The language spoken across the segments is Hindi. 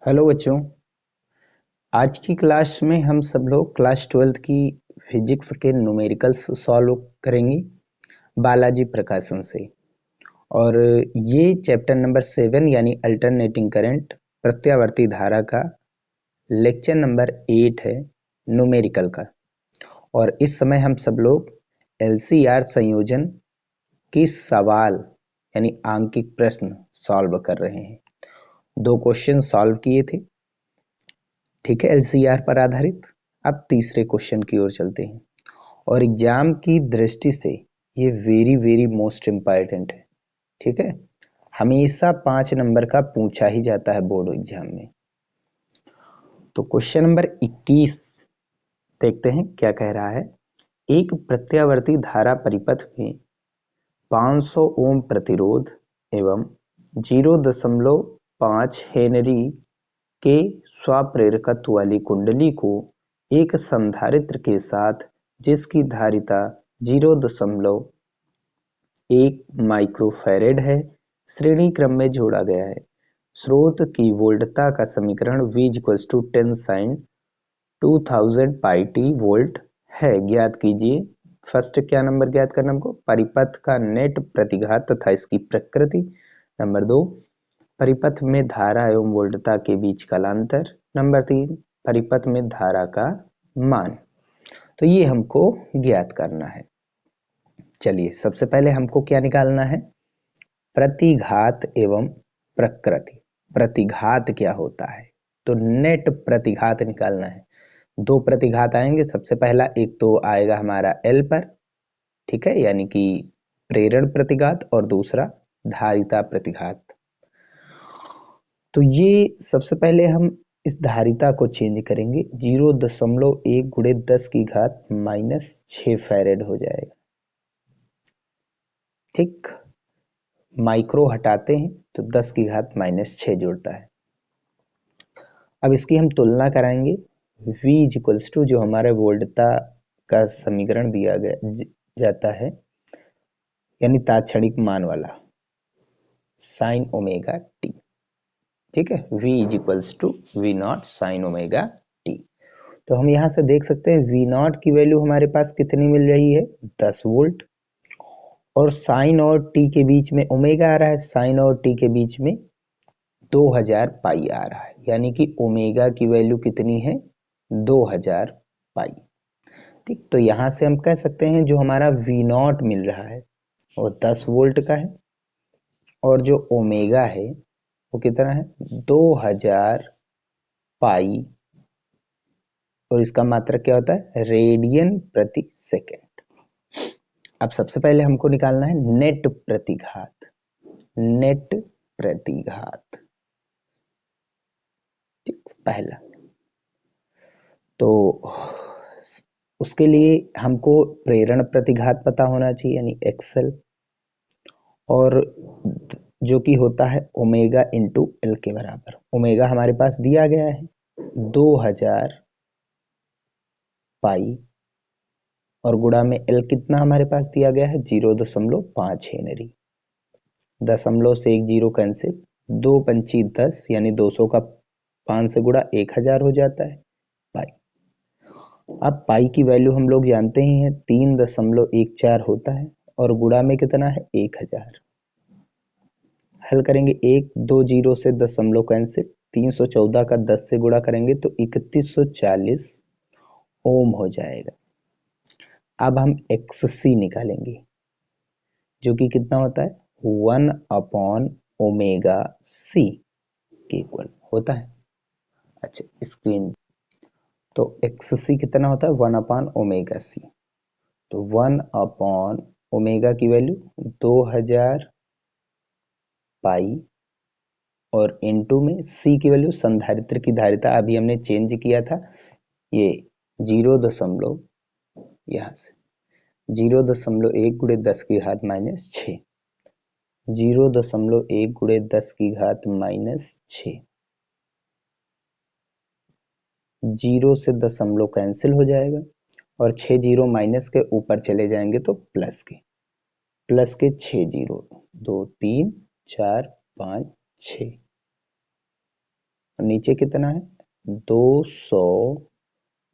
हेलो बच्चों। आज की क्लास में हम सब लोग क्लास 12th की फिजिक्स के न्यूमेरिकल्स सॉल्व करेंगे बालाजी प्रकाशन से। और ये चैप्टर नंबर 7 यानी अल्टरनेटिंग करंट प्रत्यावर्ती धारा का लेक्चर नंबर 8 है न्यूमेरिकल का। और इस समय हम सब लोग एलसीआर संयोजन के सवाल यानी आंकिक प्रश्न सॉल्व कर रहे हैं। 2 क्वेश्चन सॉल्व किए थे, ठीक है, एलसीआर पर आधारित। अब तीसरे क्वेश्चन की ओर चलते हैं और एग्जाम की दृष्टि से ये वेरी वेरी मोस्ट इम्पॉर्टेंट है, ठीक है। हमेशा 5 नंबर का पूछा ही जाता है बोर्ड एग्जाम में। तो क्वेश्चन नंबर 21 देखते हैं क्या कह रहा है। एक प्रत्यावर्ती धारा परिपथ में 500 ओम प्रतिरोध एवं 0.5 हेनरी के स्वाप्रेरकत्व वाली कुंडली को एक संधारित्र के साथ जिसकी धारिता 0.1 माइक्रोफैरेड है श्रेणी क्रम में जोड़ा गया है। स्रोत की वोल्टता का समीकरण V = 10 sin 2000 pi T volt है। ज्ञात कीजिए। फर्स्ट क्या नंबर ज्ञात करना हमको? परिपथ का नेट प्रतिघात तथा इसकी प्रकृति। नंबर 2, परिपथ में धारा एवं वोल्टता के बीच कालांतर। नंबर 3, परिपथ में धारा का मान। तो ये हमको ज्ञात करना है। चलिए सबसे पहले हमको क्या निकालना है? प्रतिघात एवं प्रकृति। प्रतिघात क्या होता है? तो नेट प्रतिघात निकालना है। 2 प्रतिघात आएंगे। सबसे पहला एक तो आएगा हमारा L पर, ठीक है, यानी कि प्रेरण प्रतिघात, और दूसरा धारिता प्रतिघात। तो ये सबसे पहले हम इस धारिता को चेंज करेंगे। 0.1 गुणे 10 की घात -6 फैरेड हो जाएगा, ठीक। माइक्रो हटाते हैं तो 10 की घात -6 जुड़ता है। अब इसकी हम तुलना कराएंगे। V = जो हमारे वोल्टता का समीकरण दिया गया जाता है, यानी तात्क्षणिक मान वाला, sin ओमेगा टी, ठीक है। V = V0 sin omega T. तो हम यहाँ से देख सकते हैं V0 की वैल्यू हमारे पास कितनी मिल रही है? 10 वोल्ट। और साइन और टी के बीच में ओमेगा आ रहा है, साइन और टी के बीच में 2000 पाई आ रहा है, यानी कि ओमेगा की वैल्यू कितनी है? 2000 पाई, ठीक। तो यहाँ से हम कह सकते हैं जो हमारा V0 मिल रहा है वो 10 वोल्ट का है, और जो ओमेगा है वो कितना है? 2000 पाई, और इसका मात्रक क्या होता है? रेडियन प्रति सेकेंड। अब सबसे पहले हमको निकालना है नेट प्रतिघात। नेट प्रतिघात, ठीक, पहला। तो उसके लिए हमको प्रेरण प्रतिघात पता होना चाहिए, यानी एक्सल, और जो कि होता है ओमेगा इंटू एल के बराबर। ओमेगा हमारे पास दिया गया है 2000 पाई, और गुणा में एल कितना हमारे पास दिया गया है? 0.5 हेनरी। दशमलव से एक जीरो कैंसिल, 2 पंची 10, यानी 200 का 5 से गुणा 1000 हो जाता है पाई। अब पाई की वैल्यू हम लोग जानते ही हैं 3.14 होता है, और गुणा में कितना है? 1000। हल करेंगे, 1 2 जीरो से दशमलव कैंसिल, 314 का 10 से गुणा करेंगे तो 3140 ओम हो जाएगा। अब हम XC निकालेंगे, जो कि कितना होता है? 1/ओमेगा C के इक्वल होता है। अच्छा, स्क्रीन, तो XC कितना होता है? 1/ओमेगा C। तो 1/ओमेगा की वैल्यू 2000 पाई, और इनटू में C की वैल्यू, संधारित्र की धारिता अभी हमने चेंज किया था, ये 0. यहाँ से 0.1 गुणे 10 की घात -6, 0.1 गुणे 10 की घात -6, 0 से दशमलव कैंसिल हो जाएगा, और 6 जीरो माइनस के ऊपर चले जाएंगे तो प्लस के 6 जीरो, 2 3 4 5 6, नीचे कितना है 200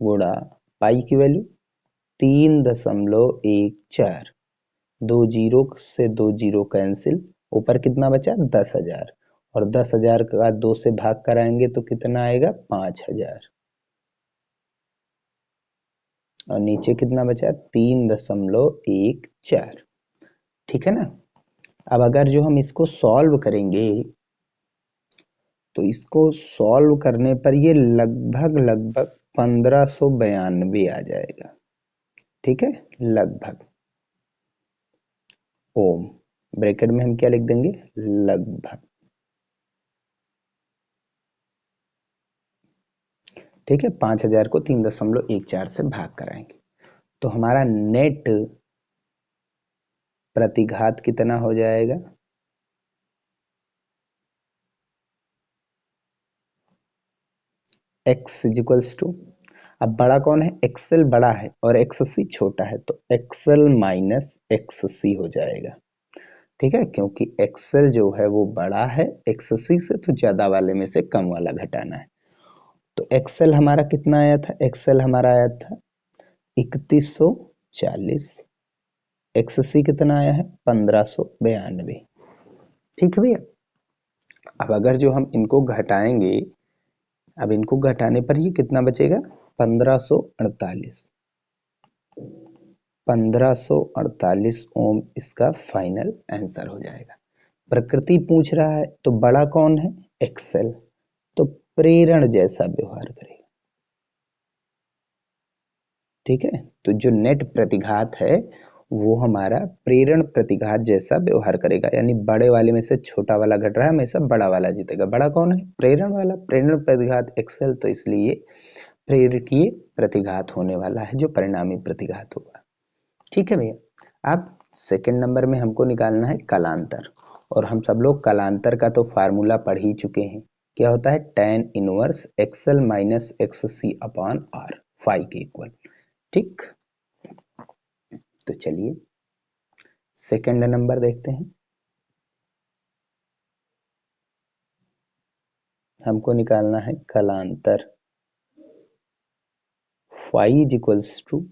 गुणा पाई की वैल्यू 3.14, 2 जीरो से 2 जीरो कैंसिल, ऊपर कितना बचा 10,000, और 10,000 का 2 से भाग कराएंगे तो कितना आएगा 5,000, और नीचे कितना बचा 3.14। ठीक है ना। अब अगर जो हम इसको सॉल्व करेंगे तो इसको सॉल्व करने पर ये लगभग 1592 आ जाएगा। ठीक है, लगभग, ओम, ब्रैकेट में हम क्या लिख देंगे लगभग। ठीक है, 5,000 को 3.14 से भाग कराएंगे तो हमारा नेट प्रतिघात कितना हो जाएगा, x इजिकल्स टू, अब बड़ा कौन है एक्सएल बड़ा है और एक्ससी छोटा है तो एक्सएल माइनस एक्ससी हो जाएगा। ठीक है, क्योंकि एक्सएल जो है वो बड़ा है एक्ससी से, तो ज्यादा वाले में से कम वाला घटाना है। तो एक्सएल हमारा कितना आया था, एक्सएल हमारा आया था 3140, एक्ससी कितना आया है 1592। ठीक है भैया। अब अगर जो हम इनको घटाएंगे, अब इनको घटाने पर ये कितना बचेगा 1548, 1548 ओम इसका फाइनल आंसर हो जाएगा। प्रकृति पूछ रहा है तो बड़ा कौन है एक्सेल, तो प्रेरण जैसा व्यवहार करेगा। ठीक है, तो जो नेट प्रतिघात है वो हमारा प्रेरण प्रतिघात जैसा व्यवहार करेगा, यानी बड़े वाले में से छोटा वाला घट रहा है, हमेशा बड़ा वाला जीतेगा। बड़ा कौन है प्रेरण वाला, प्रेरण प्रतिघात एक्सेल, तो इसलिए प्रेरकीय प्रतिघात होने वाला है जो परिणामी प्रतिघात होगा। ठीक है भैया। अब सेकंड नंबर में हमको निकालना है कलांतर, और हम सब लोग कलांतर का तो फार्मूला पढ़ ही चुके हैं। क्या होता है tan inverse XL minus XC upon R, phi के इक्वल। ठीक, तो चलिए सेकंड नंबर देखते हैं। हमको निकालना है कलांतर, phi is equals to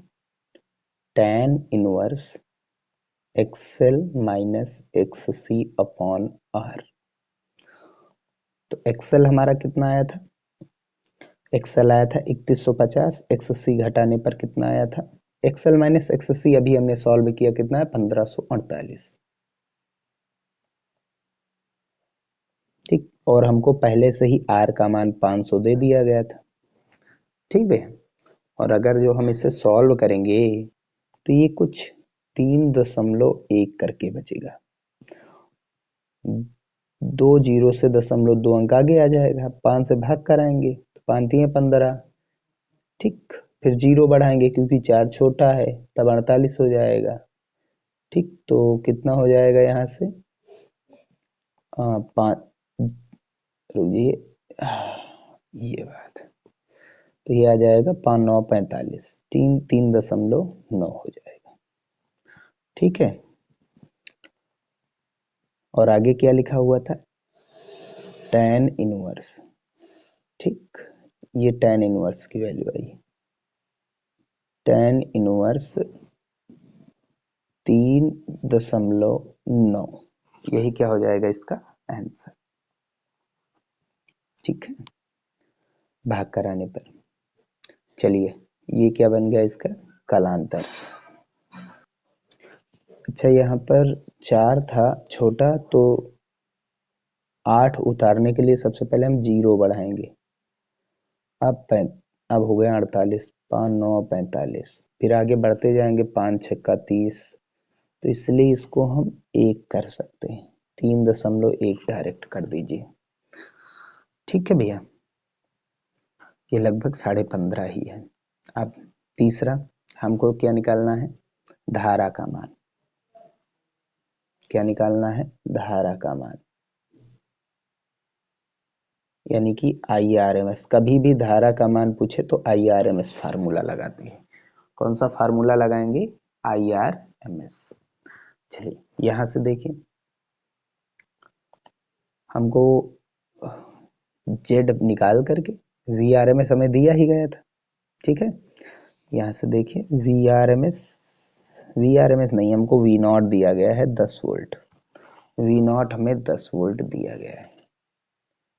tan inverse XL minus XC upon R. तो एक्सएल हमारा कितना आया था, एक्सएल आया था 3150, एक्ससी घटाने पर कितना आया था, एक्सएल माइनस एक्ससी अभी हमने सॉल्व किया, कितना है 1548। ठीक, और हमको पहले से ही आर का मान 500 दे दिया गया था। ठीक है, और अगर जो हम इसे सॉल्व करेंगे तो ये कुछ 3.1 करके बचेगा, 2 जीरो से 0.2 अंक आगे आ जाएगा, 5 से भाग कराएंगे तो 5 है 15। ठीक, फिर जीरो बढ़ाएंगे क्योंकि 4 छोटा है, तब 48 हो जाएगा। ठीक, तो कितना हो जाएगा यहाँ से 5, रुकिए, ये बात, तो ये आ जाएगा 5 9 45, 3 3.9 हो जाएगा। ठीक है, और आगे क्या लिखा हुआ था tan इनवर्स। ठीक, ये tan इनवर्स की वैल्यू आई, tan इनवर्स 3.9, यही क्या हो जाएगा इसका आंसर। ठीक है, भाग कराने पर, चलिए ये क्या बन गया इसका कलांतर। अच्छा, यहाँ पर 4 था छोटा, तो 8 उतारने के लिए सबसे पहले हम जीरो बढ़ाएंगे, अब हो गया 48, 5 9 45, फिर आगे बढ़ते जाएंगे 5 6 30, तो इसलिए इसको हम 1 कर सकते हैं, 3.1 डायरेक्ट कर दीजिए। ठीक है भैया, ये लगभग 15.5 ही है। अब तीसरा हमको क्या निकालना है, धारा का मान। क्या निकालना है, धारा का मान, यानी कि IRMS। कभी भी धारा का मान पूछे तो IRMS फार्मूला लगाते हैं। कौन सा फार्मूला लगाएंगे, IRMS। चलिए यहां से देखिए, हमको जेड निकाल करके, वी आर एम एस हमें दिया ही गया था, ठीक है। यहाँ से देखिए वी आर एम एस नहीं, हमको वी नॉट दिया गया है 10 वोल्ट, वी नॉट हमें 10 वोल्ट दिया गया है,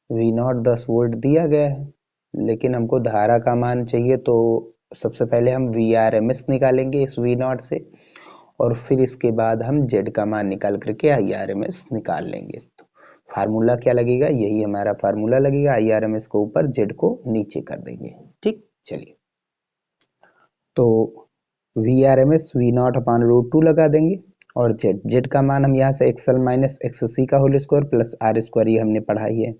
वी नॉट 10 वोल्ट दिया गया है, लेकिन हमको धारा का मान चाहिए। तो सबसे पहले हम वी आर एम एस निकालेंगे इस वी नॉट से, और फिर इसके बाद हम जेड का मान निकाल करके आई आर एम एस निकाल लेंगे। तो फार्मूला क्या लगेगा, यही हमारा फार्मूला लगेगा, आई आर एम एस को ऊपर जेड को नीचे कर देंगे, ठीक। चलिए, तो V R M S V naught upon root 2 लगा देंगे, और जेड का मान हम यहाँ से एक्सएल माइनस एक्स सी का whole square plus R square, ये हमने पढ़ा ही है।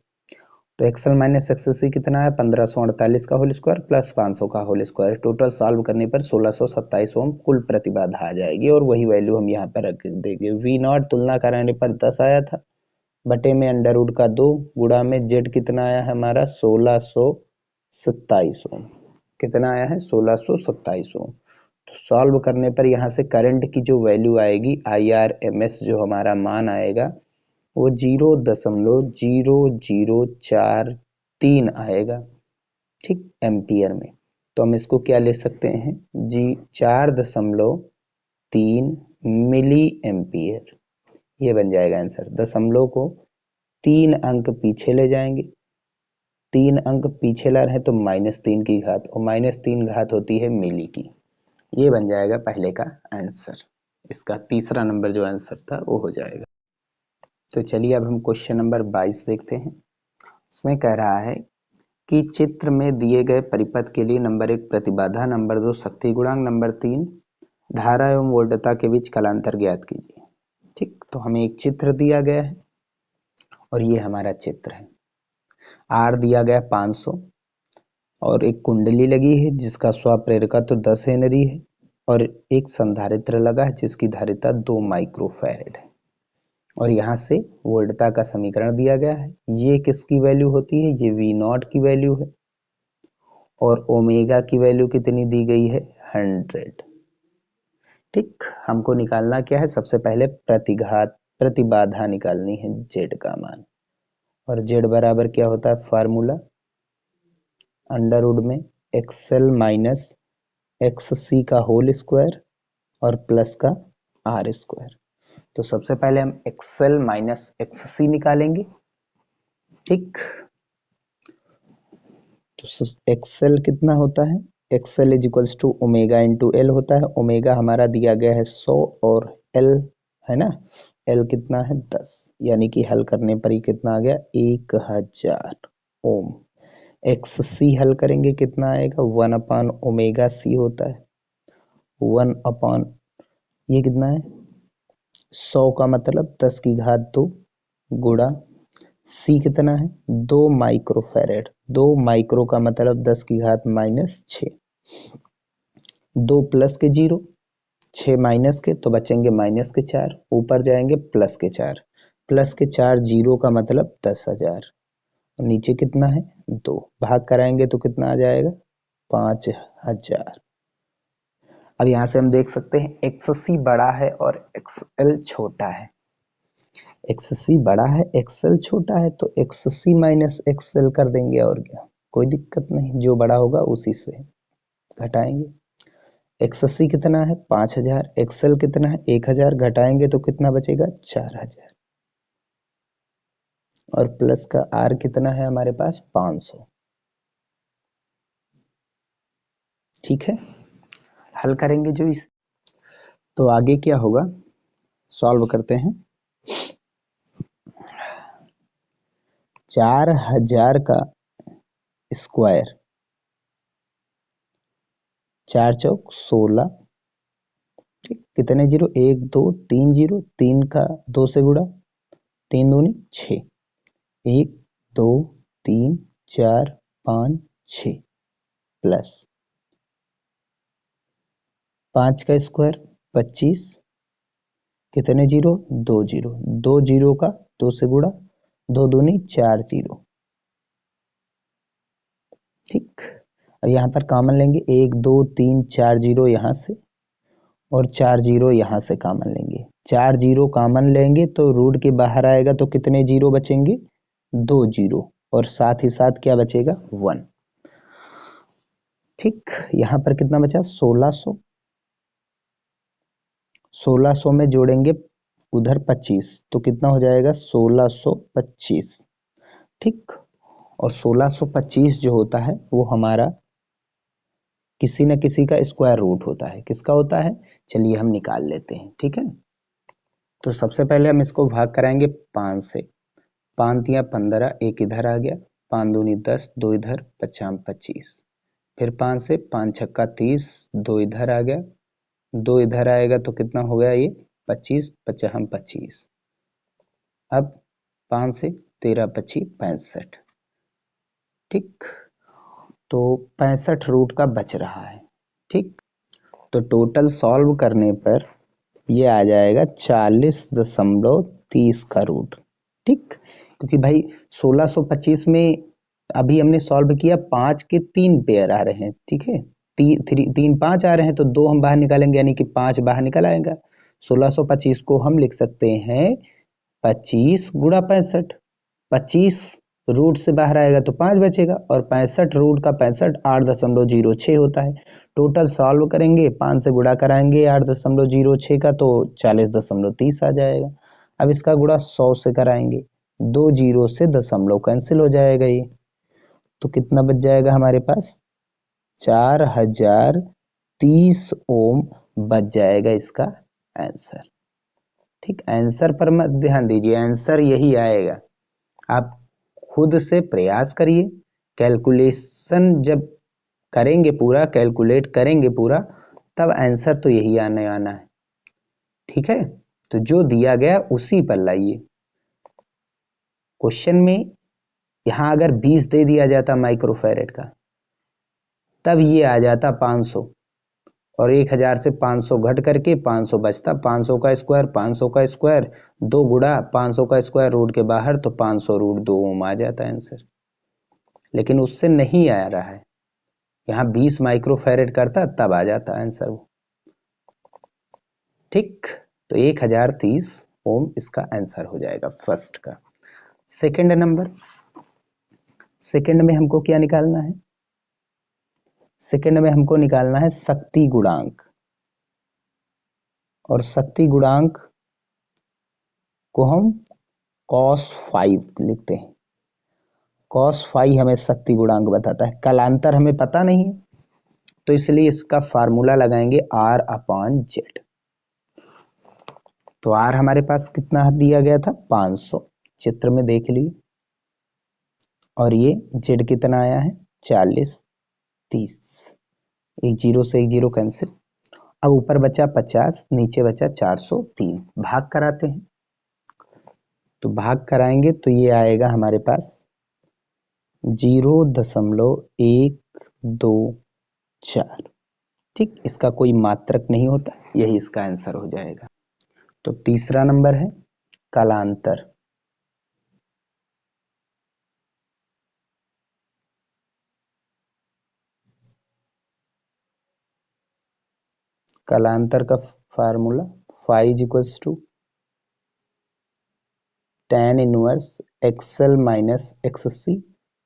तो एक्सएल माइनस एक्स सी कितना है, 1548 का होल स्क्वायर प्लस 500 का होल स्क्वायर, टोटल सॉल्व करने पर 1627 ओम कुल प्रतिबाधा आ जाएगी, और वही वैल्यू हम यहाँ पर रख देंगे। वी नॉट तुलना कराने पर 10 आया था, बटे में अंडर रूट का 2, गुणा में जेड कितना आया है हमारा 1627 ओम, कितना आया है 1627 ओम। तो सॉल्व करने पर यहाँ से करंट की जो वैल्यू आएगी आई आर एम एस, जो हमारा मान आएगा वो 0.0043 आएगा, ठीक, एम्पियर में। तो हम इसको क्या ले सकते हैं जी, 4.3 मिली एम्पियर, ये बन जाएगा आंसर। दशमलव को 3 अंक पीछे ले जाएंगे, 3 अंक पीछे ला रहे हैं तो -3 की घात, और -3 घात होती है मिली की, ये बन जाएगा पहले का आंसर। इसका तीसरा नंबर जो आंसर था वो हो जाएगा। तो चलिए अब हम क्वेश्चन नंबर 22 देखते हैं। उसमें कह रहा है कि चित्र में दिए गए परिपथ के लिए नंबर 1 प्रतिबाधा, नंबर 2 शक्ति गुणांक, नंबर 3 धारा एवं वोल्टता के बीच कालांतर ज्ञात कीजिए, ठीक। तो हमें एक चित्र दिया गया है, और ये हमारा चित्र है। आर दिया गया 500, और एक कुंडली लगी है जिसका स्वप्रेरकत्व 10 हेनरी है, और एक संधारित्र लगा है जिसकी धारिता 2 माइक्रोफैरेड है, और यहाँ से वोल्टता का समीकरण दिया गया है। ये किसकी वैल्यू होती है, ये वी नॉट की वैल्यू है, और ओमेगा की वैल्यू कितनी दी गई है 100, ठीक। हमको निकालना क्या है, सबसे पहले प्रतिबाधा निकालनी है, जेड का मान, और जेड बराबर क्या होता है फार्मूला, अंडर रूट में एक्सएल माइनस एक्स सी का होल स्क्वायर और प्लस का आर स्क्वायर। तो सबसे पहले हम एक्सएल माइनस एक्स सी निकालेंगे, ठीक। तो एक्सएल कितना होता है, XL is equals to omega into L होता है। ओमेगा हमारा दिया गया है 100, और एल है ना, एल कितना है 10, यानी कि हल करने पर ही कितना आ गया 1000 ओम। एक्स सी हल करेंगे कितना आएगा, 1 अपान ओमेगा सी होता है, 1 अपान ये कितना है 100 का मतलब 10 की घात 2 गुणा सी कितना है 2 माइक्रोफैरेड, 2 माइक्रो का मतलब 10 की घात -6, 2 प्लस के 0, 6 माइनस के तो बचेंगे -4, ऊपर जाएंगे +4, +4 जीरो का मतलब 10,000, नीचे कितना है 2, भाग कराएंगे तो कितना आ जाएगा 5000। अब यहाँ से हम देख सकते हैं एक्स सी बड़ा है और एक्सएल छोटा है, एक्स सी बड़ा है एक्सएल छोटा है, तो एक्स सी माइनस एक्सएल कर देंगे, और क्या, कोई दिक्कत नहीं, जो बड़ा होगा उसी से घटाएंगे। एक्स सी कितना है 5000, एक्सएल कितना है 1000, घटाएंगे तो कितना बचेगा 4000, और प्लस का आर कितना है हमारे पास 500, ठीक है। हल करेंगे जो इस, तो आगे क्या होगा, सॉल्व करते हैं। 4000 का स्क्वायर, 4 चौक 16, ठीक, कितने जीरो 1 2 3 जीरो, 3 का 2 से गुणा, 3 दूनी 6, 1 2 3 4 5 6, प्लस 5 का स्क्वायर 25, कितने जीरो 2 जीरो, 2 जीरो का 2 से गुणा, 2 दूनी 4 जीरो, ठीक। अब यहाँ पर कॉमन लेंगे 1 2 3 4 जीरो यहाँ से, और 4 जीरो यहाँ से कॉमन लेंगे, 4 जीरो कॉमन लेंगे तो रूट के बाहर आएगा तो कितने जीरो बचेंगे 2 जीरो, और साथ ही साथ क्या बचेगा 1। ठीक, यहां पर कितना बचा 1600। 1600 में जोड़ेंगे उधर 25 तो कितना हो जाएगा 1625। ठीक, और 1625 जो होता है वो हमारा किसी न किसी का स्क्वायर रूट होता है। किसका होता है, चलिए हम निकाल लेते हैं। ठीक है, तो सबसे पहले हम इसको भाग कराएंगे 5 से। 5 तिया 15, एक इधर आ गया, 5 दूनी 10, 2 इधर, 5 25। फिर 5 से 5 छक्का 30, 2 इधर आ गया, 2 इधर आएगा तो कितना हो गया ये 25, 5 25। अब 5 से 13 25 65। ठीक, तो 65 रूट का बच रहा है। ठीक, तो टोटल सॉल्व करने पर ये आ जाएगा 40.30 का रूट। ठीक, क्योंकि भाई 1625 में अभी हमने सॉल्व किया, 5 के 3 पेयर आ रहे हैं। ठीक है, 3 5 आ रहे हैं तो 2 हम बाहर निकालेंगे, यानी कि 5 बाहर निकल आएगा। 1625 को हम लिख सकते हैं 25 गुणा 65। 25 रूट से बाहर आएगा तो 5 बचेगा, और 65 रूट का 65 8.06 होता है। टोटल सॉल्व करेंगे, 5 से गुणा कराएंगे 8.06 का तो 40.30 आ जाएगा। अब इसका गुणा 100 से कराएंगे, 2 जीरो से दशमलव कैंसिल हो जाएगा ये, तो कितना बच जाएगा हमारे पास 4030 ओम बच जाएगा इसका आंसर। ठीक, आंसर पर मत ध्यान दीजिए, आंसर यही आएगा। आप खुद से प्रयास करिए, कैलकुलेशन जब करेंगे पूरा, कैलकुलेट करेंगे पूरा, तब आंसर तो यही आने आना है। ठीक है, तो जो दिया गया उसी पर लाइए। क्वेश्चन में यहां अगर 20 दे दिया जाता माइक्रोफैरेड का, तब ये आ जाता 500, और 1000 से 500 घट करके 500 बचता। 500 का स्क्वायर 500 का स्क्वायर 2 गुणा 500 का स्क्वायर रूट के बाहर, तो 500 रूट 2 ओम आ जाता है आंसर। लेकिन उससे नहीं आ रहा है, यहाँ 20 माइक्रोफैरेड करता तब आ जाता आंसर वो। ठीक, तो 1030 ओम इसका आंसर हो जाएगा फर्स्ट का। सेकंड नंबर, सेकंड में हमको क्या निकालना है, सेकंड में हमको निकालना है शक्ति गुणांक। और शक्ति गुणांक को हम cos 5 लिखते हैं। cos 5 हमें शक्ति गुणांक बताता है, कालांतर हमें पता नहीं है, तो इसलिए इसका फार्मूला लगाएंगे R/Z। तो R हमारे पास कितना दिया गया था 500, चित्र में देख लीजिए, और ये Z कितना आया है 40 30, एक जीरो से एक जीरो कैंसिल। अब ऊपर बचा 50, नीचे बचा 403। भाग कराते हैं, तो भाग कराएंगे तो ये आएगा हमारे पास 0.124। ठीक, इसका कोई मात्रक नहीं होता, यही इसका आंसर हो जाएगा। तो तीसरा नंबर है कालांतर। कालांतर का formula 5 equals to tan inverse XL minus XC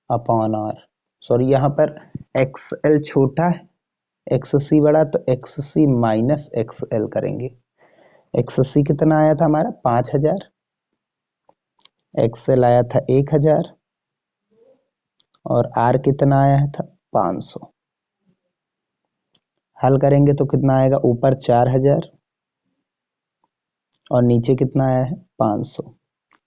upon R। Sorry, यहाँ पर XL छोटा है, XC बड़ा, तो XC माइनस XL करेंगे। XC कितना आया था हमारा 5000, XL आया था 1000, और R कितना आया था 500। हल करेंगे तो कितना आएगा, ऊपर 4000 और नीचे कितना आया है 500।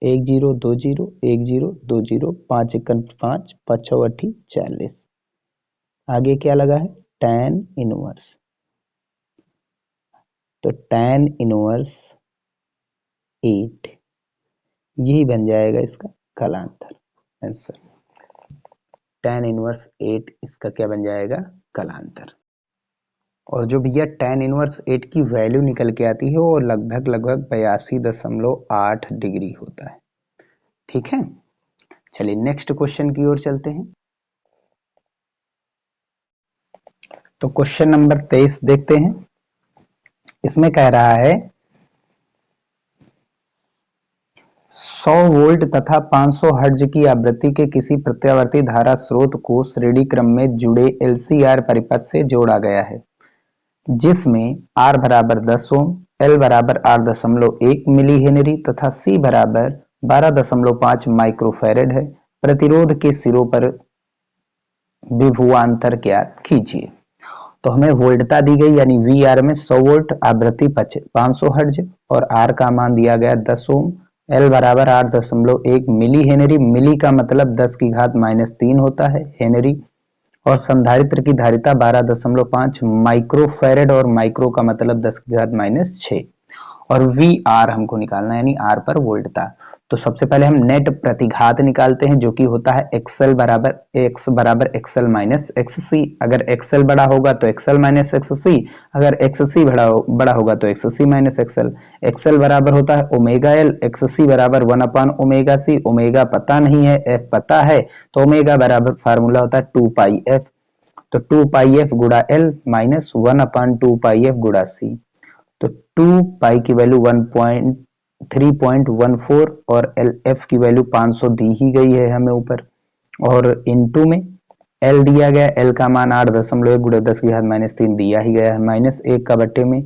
1 0 2 0 1 0 2 0, 5 1 5, 5 6 8 40। आगे क्या लगा है tan इनवर्स, तो tan इनवर्स 8, यही बन जाएगा इसका कालांतर आंसर। tan इनवर्स 8 इसका क्या बन जाएगा कालांतर। और जो भैया tan इनवर्स 8 की वैल्यू निकल के आती है वो लगभग 82.8 डिग्री होता है। ठीक है, चलिए नेक्स्ट क्वेश्चन की ओर चलते हैं। तो क्वेश्चन नंबर 23 देखते हैं। इसमें कह रहा है 100 वोल्ट तथा 500 हर्ट्ज की आवृत्ति के किसी प्रत्यावर्ती धारा स्रोत को श्रेणी क्रम में जुड़े LCR परिपथ से जोड़ा गया है, जिसमें R बराबर 10 ओम, L बराबर 8.1 मिली हेनरी तथा C बराबर 12.5 माइक्रोफैरड है। प्रतिरोध के सिरों पर विभवांतर ज्ञात कीजिए। तो हमें वोल्टता दी गई यानी VR में 100 वोल्ट, आवृत्ति 500 हर्ट्ज और R का मान दिया गया 10 ओम, L बराबर 8.1 मिली हेनरी, मिली का मतलब 10 की घात -3 होता है हेनरी, और संधारित्र की धारिता 12.5 माइक्रोफैरड और माइक्रो का मतलब 10 की घात -6 और VR हमको निकालना है यानी R पर वोल्टता। तो सबसे पहले हम नेट प्रतिघात निकालते हैं जो कि होता है XL बराबर XL माइनस XC। अगर XL बड़ा होगा तो XL माइनस XC, अगर XC बड़ा होगा तो XC माइनस XL। XL बराबर होता है ओमेगा L, XC बराबर 1/ओमेगा C। ओमेगा पता नहीं है, F पता है, तो ओमेगा बराबर फार्मूला होता है 2πf। तो 2πf गुणा L माइनस 1/2πf गुणा C। तो 2 पाई की वैल्यू 3.14 और एफ की वैल्यू 500 दी ही गई है हमें ऊपर, और इनटू में एल दिया गया, एल का मान 8.1 गुणा 10 की घात -3 दिया ही गया है, -1 का बट्टे में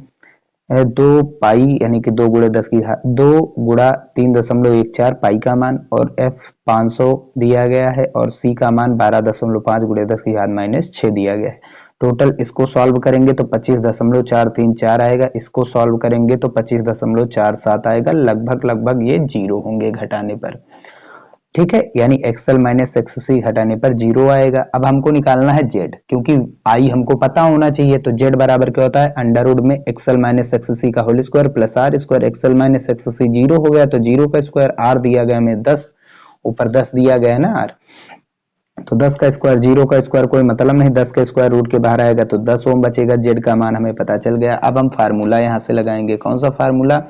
2 पाई यानी कि 2 गुणा 10 की घात 2 गुणा 3.14 पाई का मान, और एफ 500 दिया गया है और सी का मान 12.5 गुणा 10 की घात -6 दिया गया है। टोटल इसको सॉल्व करेंगे तो 25.434 आएगा, इसको सॉल्व करेंगे तो 25.47 आएगा। लगभग ये जीरो होंगे घटाने पर, ठीक है, यानी XL माइनस XC घटाने पर जीरो आएगा। अब हमको निकालना है Z, क्योंकि I हमको पता होना चाहिए, तो Z बराबर क्या होता है अंडर रूट में XL माइनस XC का whole square plus R square. XL minus XC zero हो गया तो जीरो का स्क्वायर, R दिया गया हमें 10, ऊपर 10 दिया गया है ना R, तो 10 का स्क्वायर, जीरो का स्क्वायर कोई मतलब नहीं, 10 का स्क्वायर रूट के बाहर आएगा तो 10 ओम बचेगा। Z का मान हमें पता चल गया। अब हम फार्मूला यहाँ से लगाएंगे, कौन सा फार्मूला,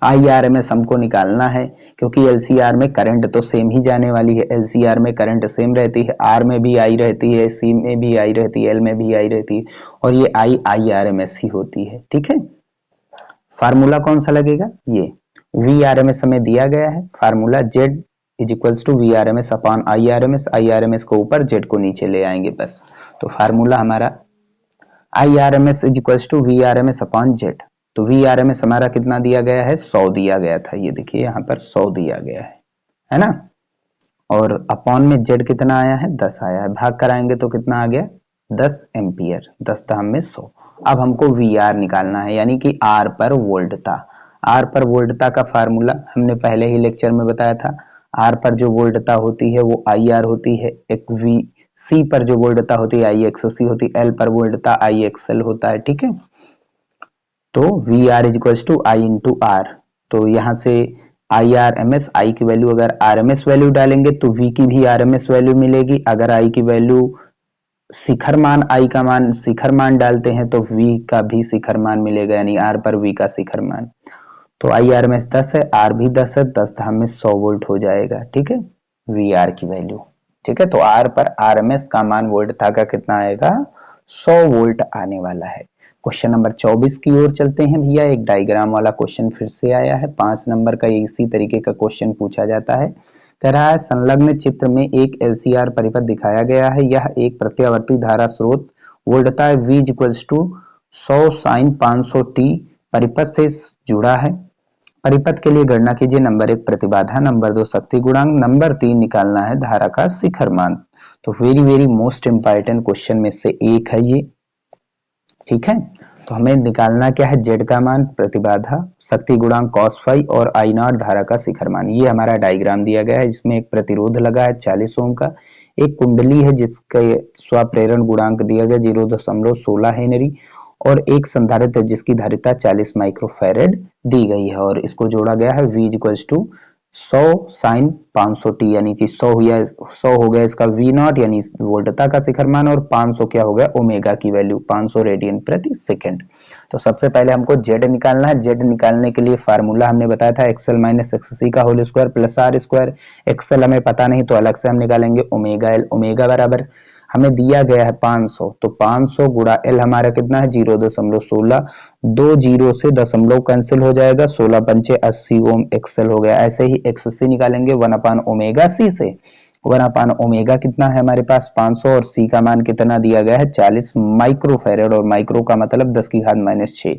IRMS हमको निकालना है, क्योंकि LCR में करंट तो सेम ही जाने वाली है, LCR में करंट सेम रहती है, R में भी I रहती है, C में भी I रहती है, L में भी I रहती है, और ये IRMS ही होती है, ठीक है। फार्मूला कौन सा लगेगा, ये VRMS हमें दिया गया है, formula Z is equals to VRMS upon IRMS, IRMS को ऊपर Z को नीचे ले आएंगे बस। तो फार्मूला हमारा IRMS is equals to VRMS upon Z। तो VRMS हमारा कितना दिया गया है, 100 दिया गया था, ये देखिए यहाँ पर 100 दिया गया है ना, और अपॉन में Z कितना आया है, 10 आया है, भाग कराएंगे तो कितना आ गया 10 एम्पियर, 10 दाम में 100। अब हमको VR निकालना है यानी कि R पर वोल्टता। R पर वोल्टता का फार्मूला हमने पहले ही लेक्चर में बताया था, R पर जो वोल्टता होती है वो IR होती है, एक C पर जो वोल्टता होती है IXC होती है, L पर वोल्टता IXL होता है, ठीक है। तो VR is equals to I into R, तो यहाँ से IRMS, I की वैल्यू अगर RMS वैल्यू डालेंगे तो V की भी RMS वैल्यू मिलेगी, अगर I की वैल्यू शिखर मान, I का मान शिखर मान डालते हैं तो V का भी शिखर मान मिलेगा, यानी R पर V का शिखर मान। तो IRMS 10 है, R भी 10 है, 10 धाम में 100 वोल्ट हो जाएगा, ठीक है, VR की वैल्यू, ठीक है। तो R पर RMS का मान वोल्टता का कितना आएगा, 100 वोल्ट आने वाला है। क्वेश्चन नंबर 24 की ओर चलते हैं भैया, एक डायग्राम वाला क्वेश्चन फिर से आया है, 5 नंबर का इसी तरीके का क्वेश्चन पूछा जाता है। कह रहा है संलग्न चित्र में एक LCR परिपथ दिखाया गया है, यह एक प्रत्यावर्ती धारा स्रोत वोल्टता V equals to 100 sine 500t परिपथ से जुड़ा है। परिपथ के लिए गणना कीजिए, नंबर 1 प्रतिबाधा, नंबर 2 शक्ति गुणांक, नंबर 3 निकालना है धारा का शिखर मान। तो वेरी मोस्ट इंपॉर्टेंट क्वेश्चन में से एक है ये, ठीक है। तो हमें निकालना क्या है, Z का मान, प्रतिबाधा, शक्ति गुणांक cos फाई और I0 धारा का शिखर मान। ये हमारा डायग्राम दिया गया है, जिसमें एक प्रतिरोध लगा है 40 ओम का, एक कुंडली है जिसके स्वप्रेरण गुणांक दिया गया 0.16 हेनरी, और एक संधारित्र जिसकी धारिता 40 माइक्रोफैरड दी गई है, और इसको जोड़ा गया है V equals to 100 sine 500t, यानी कि 100 हो गया इसका V0 यानी वोल्टता का शिखर मान, और 500 क्या हो गया ओमेगा की वैल्यू 500 रेडियन प्रति सेकंड। तो सबसे पहले हमको Z निकालना है। Z निकालने के लिए फार्मूला हमने बताया था XL माइनस XC का whole square plus R square. XL हमें पता नहीं तो अलग से हम निकालेंगे ओमेगा L, ओमेगा बराबर हमें दिया गया है 500, तो 500 गुणा एल हमारा कितना है 0.16, 2 जीरो से दशमलव कैंसिल हो जाएगा, 16 पंचे 80 ओम एक्सएल हो गया। ऐसे ही एक्ससी निकालेंगे 1/ओमेगा सी से, 1/ओमेगा कितना है हमारे पास 500 और सी का मान कितना दिया गया है 40 माइक्रोफैराड, और माइक्रो का मतलब 10 की घात -6,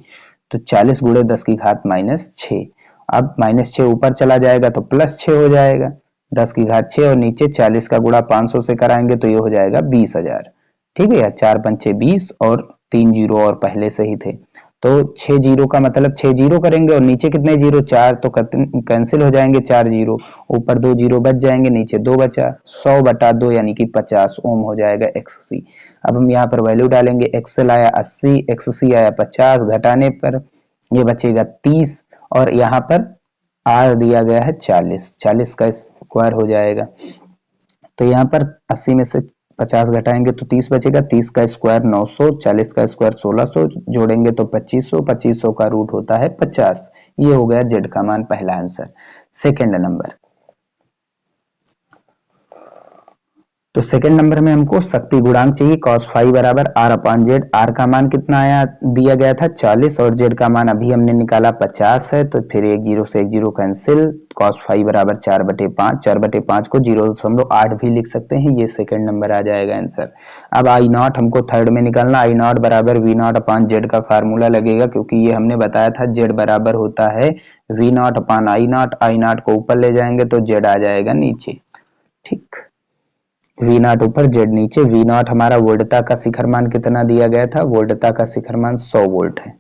तो 40 गुणे 10 की घात -6। अब -6 ऊपर चला जाएगा तो +6 हो जाएगा, 10 की घात 6 और नीचे 40 का गुणा 500 से कराएंगे तो ये हो जाएगा 20,000। ठीक है, 4 पंचे 20 और 3 जीरो और पहले से ही थे, तो 6 जीरो का मतलब 6 जीरो करेंगे और नीचे कितने जीरो 4, तो कैंसिल हो जाएंगे 4 जीरो, ऊपर 2 जीरो बच जाएंगे, नीचे 2 बचा, 100/2 यानी कि 50 ओम हो जाएगा एक्ससी। अब हम यहाँ पर वैल्यू डालेंगे, एक्सएल आया 80, एक्ससी आया 50, घटाने पर ये बचेगा 30 और यहाँ पर आर दिया गया है 40, 40 का स्क्वायर हो जाएगा, तो यहाँ पर 80 में से 50 घटाएंगे तो 30 बचेगा, 30 का स्क्वायर 900, 40 का स्क्वायर 1600, जोड़ेंगे तो 2500, 2500 का रूट होता है 50। ये हो गया जेड का मान, पहला आंसर। सेकंड नंबर, तो सेकंड नंबर में हमको शक्ति गुणांक चाहिए, cos फाई बराबर r/z, r का मान कितना आया दिया गया था 40 और z का मान अभी हमने निकाला 50 है, तो फिर एक जीरो से एक जीरो कैंसिल, cos फाई बराबर 4/5, 4/5 को 0.8 भी लिख सकते हैं, ये सेकंड नंबर आ जाएगा आंसर। अब आई नॉट हमको थर्ड में निकालना, आई नॉट बराबर V0/z का फार्मूला लगेगा, क्योंकि ये हमने बताया था z बराबर होता है V0/आई नॉट, आई नॉट को ऊपर ले जाएंगे तो z आ जाएगा नीचे। ठीक, V0 ऊपर जेड नीचे, V0 हमारा वोल्टता का शिखर मान कितना दिया गया था, वोल्टता का शिखर मान 100 वोल्ट है,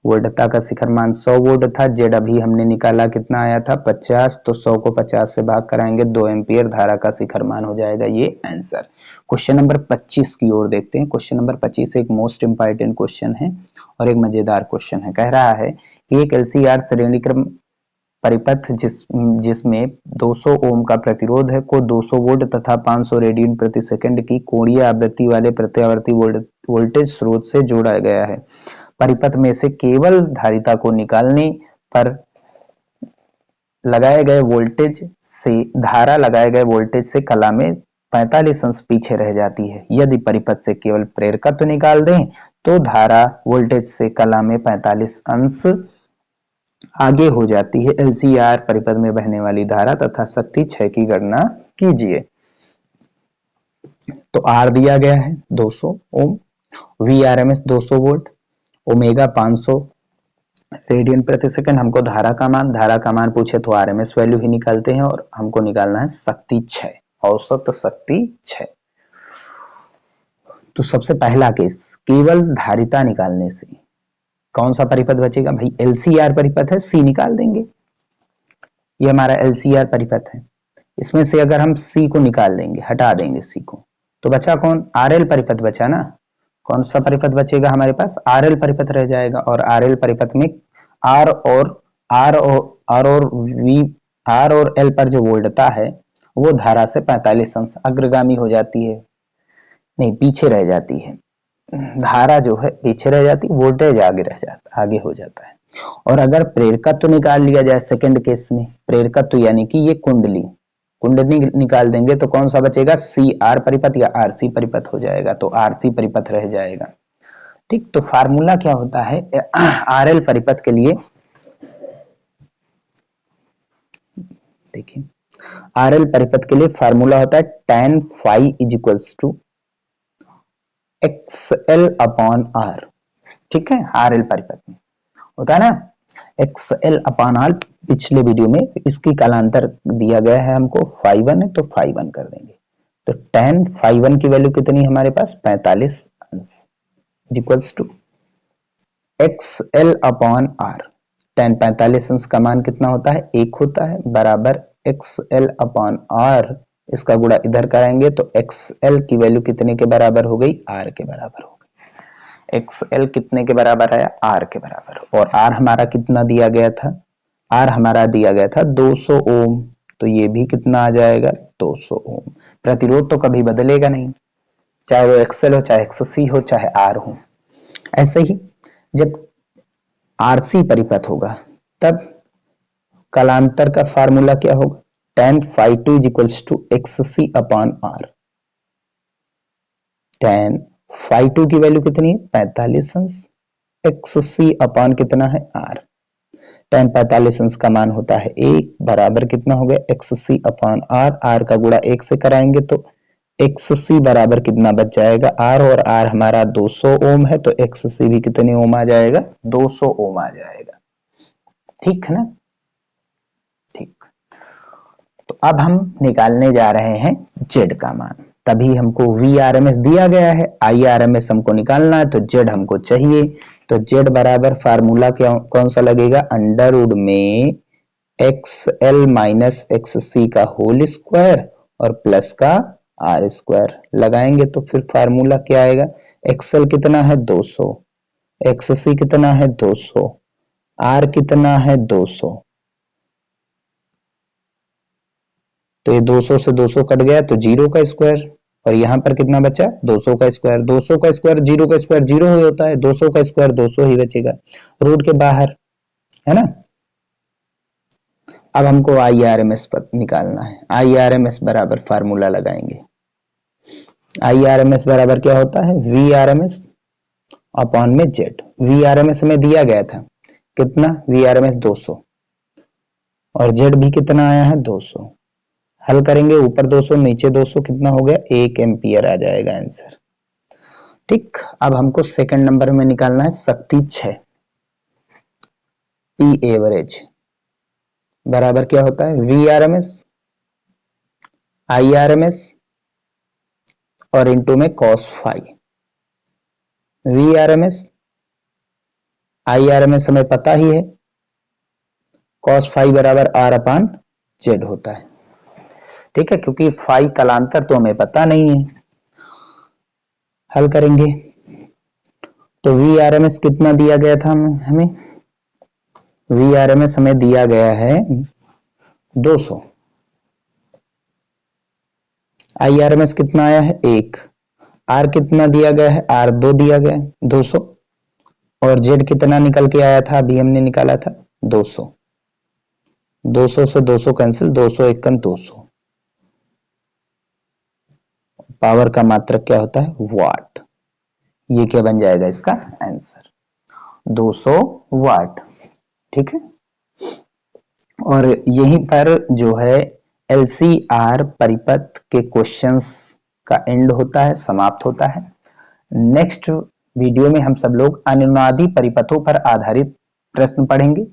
वोल्टता का शिखर मान 100 वोल्ट था, जेड अभी हमने निकाला कितना आया था 50, तो 100 को 50 से भाग कराएंगे 2 एम्पियर धारा का शिखर मान हो जाएगा ये आंसर। क्वेश्चन नंबर 25 की ओर देखते हैं। क्वेश्चन नंबर 25 एक मोस्ट इंपॉर्टेंट क्वेश्चन है और एक मजेदार क्वेश्चन है। कह रहा है कि एक एलसीआर श्रेणी क्रम परिपथ जिसमें 200 ओम का प्रतिरोध है को 200 वोल्ट तथा 500 रेडियन प्रति सेकंड की कोणीय आवृत्ति वाले प्रत्यावर्ती वोल्टेज स्रोत से जोड़ा गया है। परिपथ में से केवल धारिता को निकालने पर लगाए गए वोल्टेज से धारा लगाए गए वोल्टेज से कला में 45 अंश पीछे रह जाती है। यदि परिपथ से केवल प्रेरकत्व निकाल दें तो धारा वोल्टेज से कला में 45 अंश आगे हो जाती है। एलसीआर परिपथ में बहने वाली धारा तथा शक्ति क्षय की गणना कीजिए। तो आर दिया गया है 200 ओम, वीआरएमएस 200 वोल्ट, ओमेगा 500 रेडियन प्रति सेकंड। हमको धारा का मान पूछे तो आरएमएस वैल्यू ही निकालते हैं और हमको निकालना है शक्ति क्षय, औसत शक्ति क्षय। तो सबसे पहला केस, केवल धारिता निकालने से कौन सा परिपथ बचेगा भाई, एलसीआर परिपथ है, सी निकाल देंगे। ये हमारा एलसीआर परिपथ है, इसमें से अगर हम सी को निकाल देंगे, हटा देंगे सी को, तो बचा कौन, आरएल परिपथ बचा ना। कौन सा परिपथ बचेगा हमारे पास, आरएल परिपथ रह जाएगा। और आरएल परिपथ में आर और एल पर जो वोल्टता है वो धारा से 45 अंश अग्रगामी हो जाती है, नहीं पीछे रह जाती है। धारा जो है पीछे रह जाती, वोल्टेज आगे हो जाता है। और अगर प्रेरकत्व निकाल लिया जाए सेकंड केस में, प्रेरकत्व यानी कि ये कुंडली निकाल देंगे तो कौन सा बचेगा, सी आर परिपथ या आरसी परिपथ हो जाएगा, तो आरसी परिपथ रह जाएगा। ठीक, तो फार्मूला क्या होता है आरएल परिपथ के लिए, देखिए आरएल परिपथ के लिए फार्मूला होता है tan phi = XL/R। ठीक है, आरएल परिपथ में होता है ना XL/R। पिछले वीडियो में इसकी कालांतर दिया गया है हमको, phi1 है तो phi1 कर देंगे। तो tan phi1 की वैल्यू कितनी हमारे पास 45 अंश = XL/R। tan 45 अंश का मान कितना होता है, 1 होता है, बराबर XL/R। इसका गुणा इधर कराएंगे तो XL की वैल्यू कितने के बराबर हो गई, R के बराबर हो गई। XL कितने के बराबर आया, R के बराबर। और R हमारा कितना दिया गया था, R हमारा दिया गया था 200 ओम, तो ये भी कितना आ जाएगा 200 ओम। प्रतिरोध तो कभी बदलेगा नहीं, चाहे वो XL हो, चाहे XC हो, चाहे R हो। ऐसे ही जब RC परिपथ होगा तब कालांतर का फार्मूला क्या होगा, tan phi2 = XC/R। tan phi 2 की वैल्यू कितनी है 45 अंश, xc अपॉन कितना है r, tan 45 अंश का मान होता है 1 बराबर कितना हो गया xc अपॉन r, r का गुणा 1 से कराएंगे तो xc बराबर कितना बच जाएगा r, और r हमारा 200 ओम है तो xc भी कितने ओम आ जाएगा 200 ओम आ जाएगा। ठीक है ना, ठीक। तो अब हम निकालने जा रहे हैं z का मान, तभी हमको Vrms दिया गया है, Irms हमको निकालना है तो z हमको चाहिए। तो z बराबर फार्मूला क्या कौन सा लगेगा, अंडर रूट में xl माइनस xc का होल स्क्वायर और प्लस का r स्क्वायर लगाएंगे तो फिर फार्मूला क्या आएगा, xl कितना है 200, xc कितना है 200, r कितना है 200, तो ये 200 से 200 कट गया तो 0 का स्क्वायर, और यहां पर कितना बचा 200 का स्क्वायर, 200 का स्क्वायर 0 का स्क्वायर 0 ही होता है, 200 का स्क्वायर 200 ही बचेगा रूट के बाहर, है ना। अब हमको Irms पर निकालना है, Irms बराबर फार्मूला लगाएंगे, Irms बराबर क्या होता है Vrms अपॉन में z, Vrms में दिया गया था कितना Vrms 200 और z भी कितना आया है 200, हल करेंगे ऊपर 200 नीचे 200 कितना हो गया 1 एम्पियर आ जाएगा आंसर। ठीक, अब हमको सेकंड नंबर में निकालना है शक्ति 6, P एवरेज बराबर क्या होता है Vrms Irms और इनटू में cos phi, Vrms Irms हमें पता ही है, cos phi बराबर r अपान z होता है। ठीक है, क्योंकि phi कलांतर तो हमें पता नहीं है, हल करेंगे तो Vrms कितना दिया गया था हमें, Vrms हमें दिया गया है 200, Irms कितना आया है 1, R कितना दिया गया है R 2 दिया गया है 200, और Z कितना निकल के आया था अभी हमने निकाला था 200, 200 से 200 कैंसिल, 200 एकन 200, पावर का मात्रक क्या होता है वाट, ये क्या बन जाएगा इसका आंसर 200 वाट। ठीक है, और यहीं पर जो है LCR परिपथ के क्वेश्चंस का एंड होता है, समाप्त होता है। नेक्स्ट वीडियो में हम सब लोग अनुनादी परिपथों पर आधारित प्रश्न पढ़ेंगे,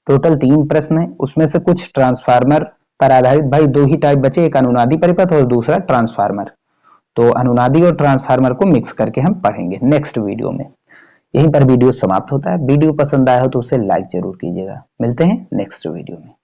टोटल 3 प्रश्न है, उसमें से कुछ ट्रांसफार्मर पर आधारित, भाई 2 ही टाइप बचे, एक अनुनादी परिपथ और दूसरा ट्रांसफार्मर, तो अनुनादी और ट्रांसफार्मर को मिक्स करके हम पढ़ेंगे नेक्स्ट वीडियो में। यहीं पर वीडियो समाप्त होता है, वीडियो पसंद आया हो तो उसे लाइक जरूर कीजिएगा, मिलते हैं नेक्स्ट वीडियो में।